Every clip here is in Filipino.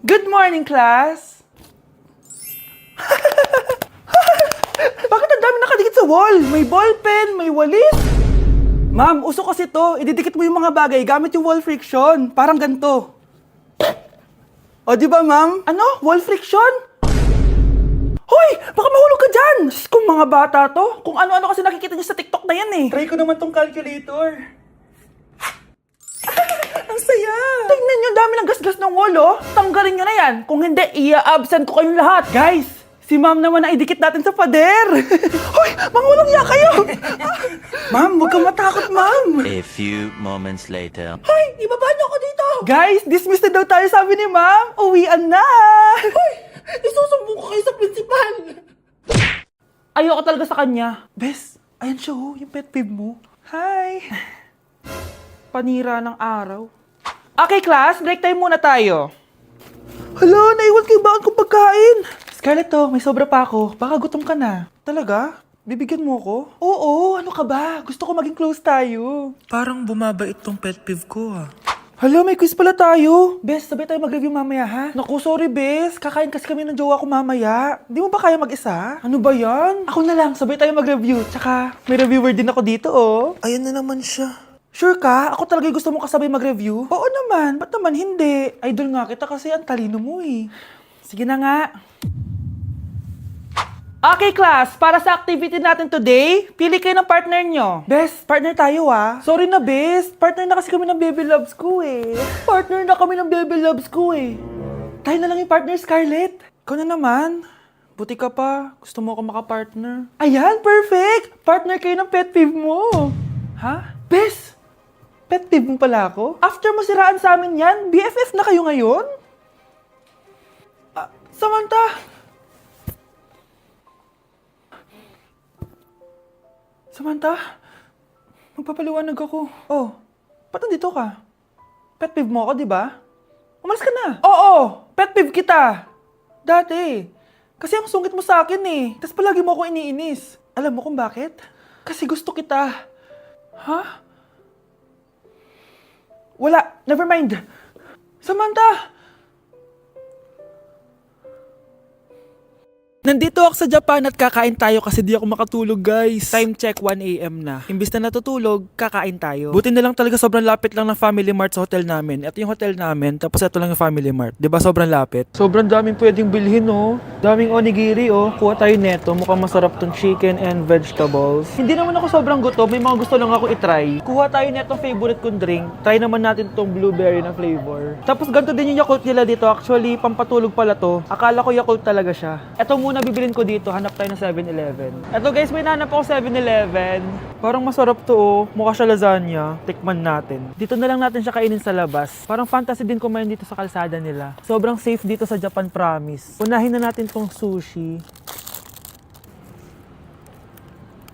Good morning, class! Bakit ang dami nakadikit sa wall? May ballpen, may walis. Ma'am, uso kasi to. Ididikit mo yung mga bagay gamit yung wall friction. Parang ganito. O, di ba, ma'am? Ano? Wall friction? Hoy! Baka mahulog ka dyan! Sus, kung mga bata to. Kung ano-ano kasi nakikita niyo sa TikTok na yan eh. Try ko naman tong calculator. Ang saya! Tingnan niyo, dami ng gasgas ng wall, oh. Tanggalin niyo na yan. Kung hindi, i-absent ko kayong lahat. Guys, si ma'am naman ang idikit natin sa pader. Hoy! Mangulong niya kayo! Ma'am, huwag kang matakot, ma'am. A few moments later. Hoy! Ibaba niyo ako dito! Guys, dismiss na daw tayo, sabi ni ma'am. Uwian na! Hoy! Isusumbong ko kayo sa principal! Ayoko talaga sa kanya. Bes, ayan siya, oh. Yung pet peeve mo. Hi! Panira ng araw. Okay, class. Break time muna tayo. Hala, naiwan kayo bakit kong pagkain? Scarlett, to, may sobra pa ako. Baka gutom ka na. Talaga? Bibigyan mo ako? Oo, ano ka ba? Gusto ko maging close tayo. Parang bumabait tong pet peeve ko, ah. Hala, may quiz pala tayo. Bes, sabay tayo mag-review mamaya, ha? Naku, sorry, Bes. Kakain kasi kami ng jowa ko mamaya. Di mo ba kaya mag-isa? Ano ba yan? Ako na lang, sabay tayo mag-review. Tsaka, may reviewer din ako dito, oh. Ayan na naman siya. Sure ka? Ako talaga yung gusto mo kasabay mag-review? Oo naman. Ba't naman hindi? Idol nga kita kasi ang talino mo eh. Sige na nga. Okay, class. Para sa activity natin today, pili kayo ng partner nyo. Bes, partner tayo ah. Sorry na, Bes. Partner na kasi kami ng baby loves ko eh. Partner na kami ng baby loves ko eh. Tayo na lang yung partner, Scarlett. Ikaw na naman. Buti ka pa. Gusto mo ako makapartner. Ayan, perfect! Partner kayo ng pet peeve mo. Ha? Bes! Pet peeve mo pala ako? After mo siraan sa amin yan, BFF na kayo ngayon? Samantha! Samantha? Magpapaliwanag ako. Oh, ba't nandito ka? Pet peeve mo ako, di ba? Umalis ka na. Oo, pet peeve kita. Dati. Kasi ang sungit mo sa akin eh. Tapos palagi mo ako iniinis. Alam mo kung bakit? Kasi gusto kita. Ha? Wala. Never mind. Samantha! Nandito ako sa Japan at kakain tayo kasi di ako makatulog, guys. Time check, 1 AM na. Imbis na natutulog, kakain tayo. Buti na lang talaga sobrang lapit lang ng Family Mart sa hotel namin. Ito yung hotel namin, tapos ito lang yung Family Mart. Diba sobrang lapit? Sobrang daming pwedeng bilhin, oh. Daming onigiri, oh. Kuha tayo neto. Mukhang masarap tong chicken and vegetables. Hindi naman ako sobrang gutom. May mga gusto lang ako itry. Kuha tayo netong favorite kong drink. Try naman natin tong blueberry na flavor. Tapos ganito din yung Yakult nila dito. Actually, pampatulog pala to. Akala ko Yakult talaga siya. Ito muna bibilin ko dito, hanap tayo ng 7-Eleven. Eto guys, may nanap ako 7-Eleven. Parang masarap to, oh. Mukha siya lasagna. Tikman natin. Dito na lang natin siya kainin sa labas. Parang fantasy din kumain dito sa kalsada nila. Sobrang safe dito sa Japan, promise. Unahin na natin tong sushi.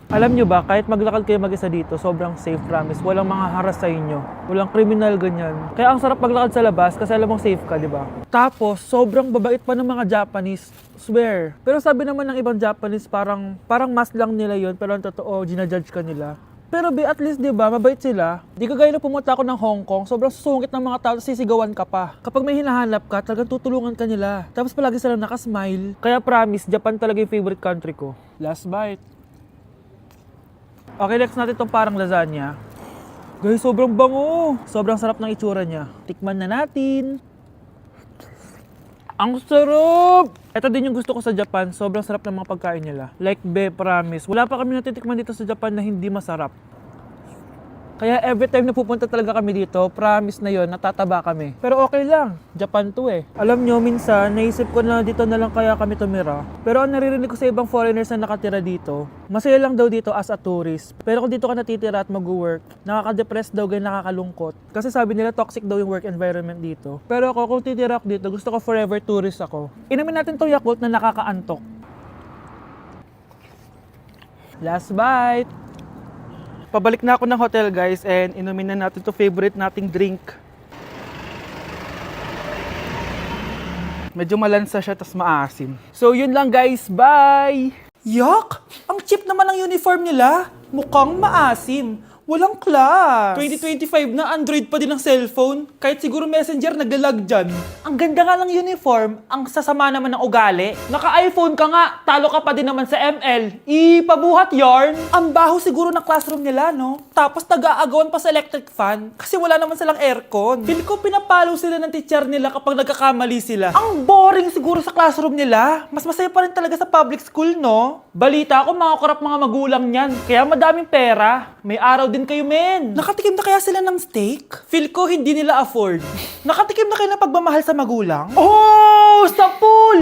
Alam nyo ba, kahit maglakad kayo mag-isa dito, sobrang safe, promise. Walang mga haras sa inyo. Walang kriminal, ganyan. Kaya ang sarap maglakad sa labas kasi alam mong safe ka, di ba? Tapos, sobrang babait pa ng mga Japanese. Swear. Pero sabi naman ng ibang Japanese, parang mas lang nila yon, pero ang totoo, ginajudge ka nila. Pero at least, di ba, mabait sila. Di ka gaya na pumunta ako ng Hong Kong, sobrang susungit ng mga tao, sisigawan ka pa. Kapag may hinahanap ka, talagang tutulungan ka nila. Tapos palagi silang nakasmile. Kaya promise, Japan talaga yung favorite country ko. Last bite. Okay, next natin itong parang lasagna. Guys, sobrang bango. Sobrang sarap ng itsura niya. Tikman na natin. Ang sarap! Ito din yung gusto ko sa Japan. Sobrang sarap ng mga pagkain nila. Like, promise. Wala pa kami natitikman dito sa Japan na hindi masarap. Kaya every time na pupunta talaga kami dito, promise na yon, natataba kami. Pero okay lang, Japan to eh. Alam nyo, minsan, naisip ko na dito na lang kaya kami tumira. Pero ang naririnig ko sa ibang foreigners na nakatira dito, masaya lang daw dito as a tourist. Pero kung dito ka natitira at mag-work, nakaka-depress daw, ganyan nakakalungkot. Kasi sabi nila toxic daw yung work environment dito. Pero ako, kung titira ako dito, gusto ko forever tourist ako. Inumin natin tong Yakult na nakakaantok. Last bite! Pabalik na ako ng hotel, guys, and inumin na natin to favorite nating drink. Medyo malansa siya, tas maasim. So, yun lang, guys. Bye! Yuck! Ang cheap naman ng uniform nila. Mukhang maasim. Walang class. 2025 na, Android pa din ang cellphone. Kahit siguro Messenger, naglalag dyan. Ang ganda nga ng uniform, ang sasama naman ng ugali. Naka-iPhone ka nga, talo ka pa din naman sa ML. Ipabuhat yarn. Ang baho siguro ng classroom nila, no? Tapos nag-aagawan pa sa electric fan kasi wala naman silang aircon. Feel ko pinapalo sila ng teacher nila kapag nagkakamali sila. Ang boring siguro sa classroom nila. Mas masaya pa rin talaga sa public school, no? Balita ko, mga korap mga magulang niyan. Kaya madaming pera. May araw din kayo, men. Nakatikim na kaya sila ng steak? Feel ko hindi nila afford. Nakatikim na kayo ng pagmamahal sa magulang? Oh, sa pool!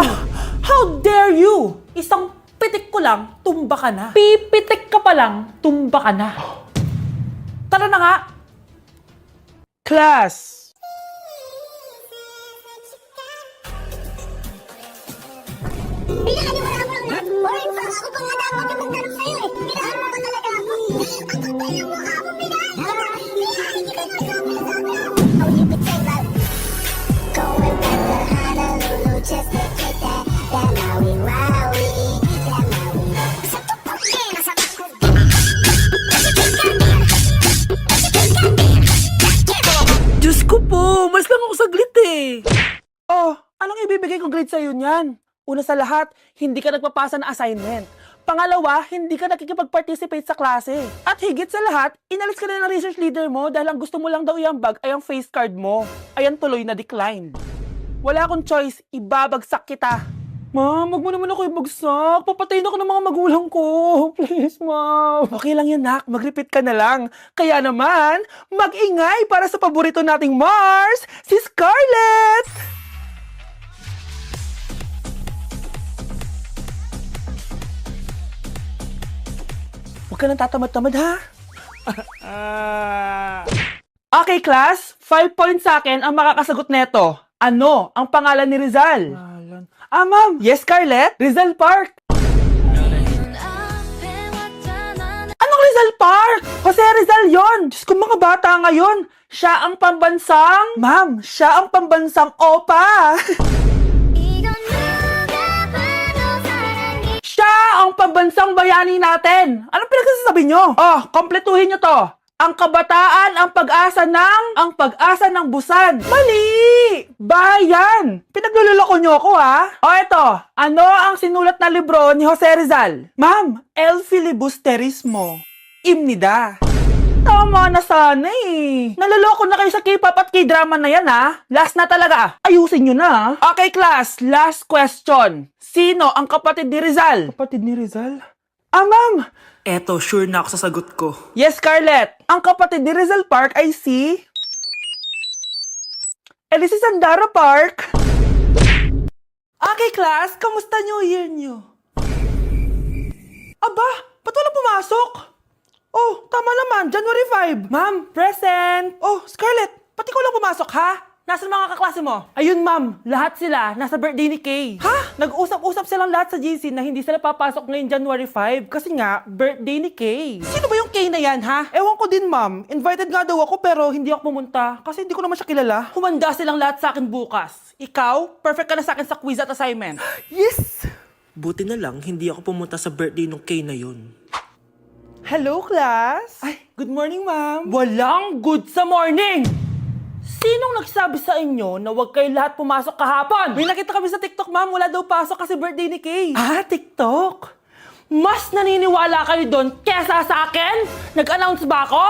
How dare you? Isang pitik ko lang, tumba ka na. Pipitik ka pa lang, tumba ka na. Tara na nga. Class. Pinakaliwala mo lang na, Boy, parang ako pa nga dapat yung magtanong sa'yo eh. Pinahan mo ka talaga ako. Ang kapal ng mukha mo, Pinay! Pinay, hindi ka nga sabi na sabi ako. Oh, you could say that. Going back to Honolulu just to get that Maui Wowie. That Maui. Sa tutok na, sa tutok na. Diyos ko po, mas lang ako saglit eh. Oh, anong ibibigay ko grade sa'yo niyan? Una sa lahat, hindi ka nagpapasa ng assignment. Pangalawa, hindi ka nakikipag-participate sa klase. At higit sa lahat, inalis ka na ng research leader mo dahil ang gusto mo lang daw iambag ay ang face card mo. Ayan tuloy na declined. Wala akong choice, ibabagsak kita. Ma'am, wag mo naman ako ibagsak. Papatayin ako ng mga magulang ko. Please, ma'am. Okay lang yan, nak. Mag-repeat ka na lang. Kaya naman, mag-ingay para sa paborito nating Mars, si Scarlett! Huwag ka nang tatamad-tamad, ha? Okay, class. 5 points sa akin ang makakasagot neto. Ano ang pangalan ni Rizal? Ma'am. Yes, Scarlett? Rizal Park. Anong Rizal Park? Jose Rizal yon. Diyos ko, mga bata ngayon. Siya ang pambansang... Ma'am, siya ang pambansang opa. Siya ang pambansang bayani natin. Anong pinagsasabi nyo? Oh, kompletuhin nyo to. Ang kabataan, ang pag-asa ng busan. Mali! Bayan! Pinagluloko nyo ako, ha? O eto, ano ang sinulat na libro ni Jose Rizal? Ma'am, El Filibusterismo. Imnida. Tama na sana eh. Naloloko na kayo sa K-pop at K-drama na yan, ha? Last na talaga. Ayusin nyo na. Okay, class. Last question. Sino ang kapatid ni Rizal? Kapatid ni Rizal? Ma'am. Eto, sure na ako sa sagot ko. Yes, Scarlett. Ang kapatid ni Rizal Park ay si... si Sandara Park. Okay, class. Kamusta New Year nyo? Aba, ba't wala pumasok? Oh, tama naman. January 5. Ma'am, present. Oh, Scarlett, pati ko lang pumasok, ha? Nasaan mga kaklase mo? Ayun, ma'am. Lahat sila nasa birthday ni Kay. Ha? Nag-usap-usap silang lahat sa GC na hindi sila papasok ngayon January 5 kasi nga, birthday ni Kay. Sino ba yung Kay na yan, ha? Ewan ko din, ma'am. Invited nga daw ako pero hindi ako pumunta kasi hindi ko naman siya kilala. Humanda silang lahat sa akin bukas. Ikaw, perfect ka na sa akin sa quiz at assignment. Yes! Buti na lang, hindi ako pumunta sa birthday nung Kay na yun. Hello, class! Ay, good morning, ma'am. Walang good sa morning! Sinong nagsabi sa inyo na huwag kayo lahat pumasok kahapon? May nakita kami sa TikTok, ma'am. Wala daw pasok kasi birthday ni Kay. TikTok? Mas naniniwala kayo doon kesa sa akin? Nag-announce ba ako?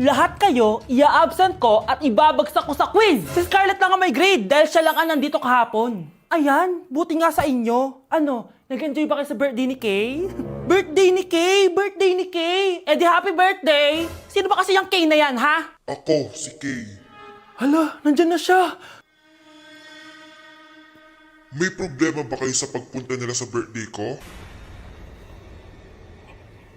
Lahat kayo, ia-absent ko at ibabagsak ko sa quiz. Si Scarlett lang ang may grade dahil siya lang ang nandito kahapon. Ayan, buti nga sa inyo. Ano, nag-enjoy ba kayo sa birthday ni Kay? Birthday ni Kay! Birthday ni Kay! Eh di happy birthday! Sino ba kasi yung Kay na yan, ha? Ako, si Kay. Hala, nandyan na siya. May problema ba kayo sa pagpunta nila sa birthday ko?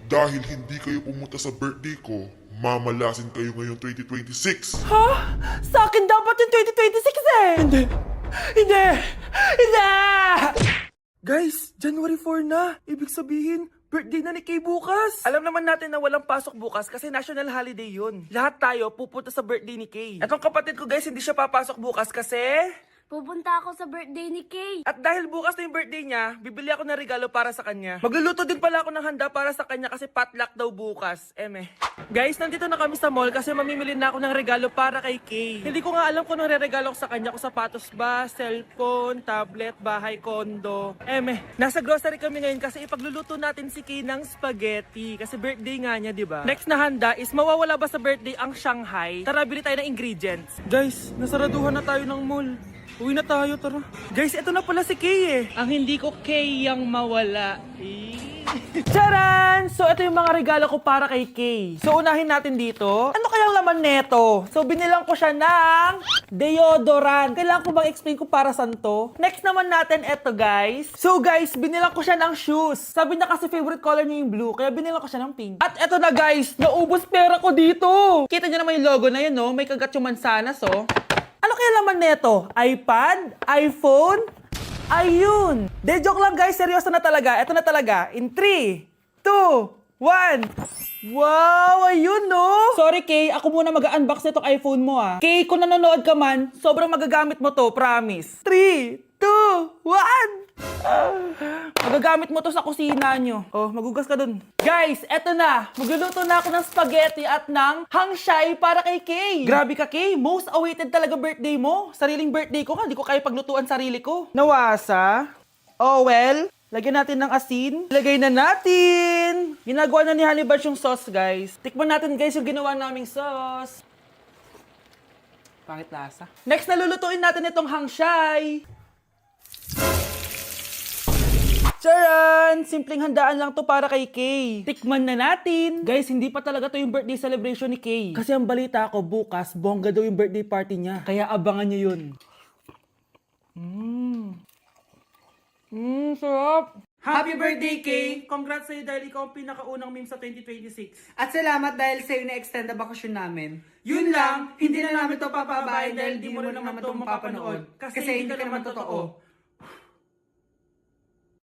Dahil hindi kayo pumunta sa birthday ko, mamalasin kayo ngayong 2026. Ha? Sa akin dapat yung 2026 eh! Hindi! Hindi! Hindi! Guys, January 4 na. Ibig sabihin, birthday na ni Kay bukas. Alam naman natin na walang pasok bukas kasi national holiday yun. Lahat tayo pupunta sa birthday ni Kay. Etong kapatid ko guys, hindi siya papasok bukas kasi Pupunta ako sa birthday ni Kay. At dahil bukas na yung birthday niya, bibili ako ng regalo para sa kanya. Magluluto din pala ako ng handa para sa kanya kasi potluck daw bukas. Guys, nandito na kami sa mall kasi mamimili na ako ng regalo para kay Kay. Hindi ko nga alam kung anong re-regalo ko sa kanya. Kung sapatos ba, cellphone, tablet, bahay, kondo. Nasa grocery kami ngayon kasi ipagluluto natin si Kay ng spaghetti. Kasi birthday nga niya, di ba? Next na handa is mawawala ba sa birthday ang Shanghai? Tara, bili tayo ng ingredients. Guys, nasaraduhan na tayo ng mall. Uwi na tayo, tara. Guys, ito na pala si Kay eh. Ang hindi ko Kay yang mawala. Charan! So, ito yung mga regalo ko para kay Kay. So, unahin natin dito. Ano kayang laman neto? So, binilang ko siya ng deodorant. Kailangan ko bang explain ko para saan to? Next naman natin ito, guys. So, guys, binilang ko siya ng shoes. Sabi niya kasi favorite color niya yung blue, kaya binilang ko siya ng pink. At ito na, guys. Naubos pera ko dito. Kita niyo naman yung logo na yun, no? May kagat yung mansanas, oh. Ano kaya laman neto? iPad? iPhone? Ayun! De, joke lang guys, seryoso na talaga. Ito na talaga. In 3, 2, 1. Wow! Ayun no! Sorry Kay, ako muna mag-unbox nitong iPhone mo ah. Kay, kung nanonood ka man, sobrang magagamit mo to, promise. 3, 2, 1! Magagamit mo to sa kusina nyo. Oh, magugas ka dun. Guys, eto na. Magluluto na ako ng spaghetti at ng hangshai para kay Kay. Grabe ka, Kay. Most awaited talaga birthday mo. Sariling birthday ko nga. Hindi ko kaya paglutuan sarili ko. Nawasa? Oh, well. Lagyan natin ng asin. Ilagay na natin. Ginagawa na ni Honey Bunch yung sauce, guys. Tikman natin, guys, yung ginawa naming sauce. Pangit lasa. Next, nalulutuin natin itong hangshai. Charan! Simpleng handaan lang to para kay Kay. Tikman na natin. Guys, hindi pa talaga to yung birthday celebration ni Kay. Kasi ang balita ko, bukas, bongga daw yung birthday party niya. Kaya abangan nyo yun. Sarap! Happy birthday, Kay! Congrats sa'yo dahil ikaw ang pinakaunang meme sa 2026. At salamat dahil sa'yo na-extend na bakasyon namin. Yun lang, hindi na namin to papabayan dahil di mo na naman to mapapanood. Kasi hindi ka naman totoo.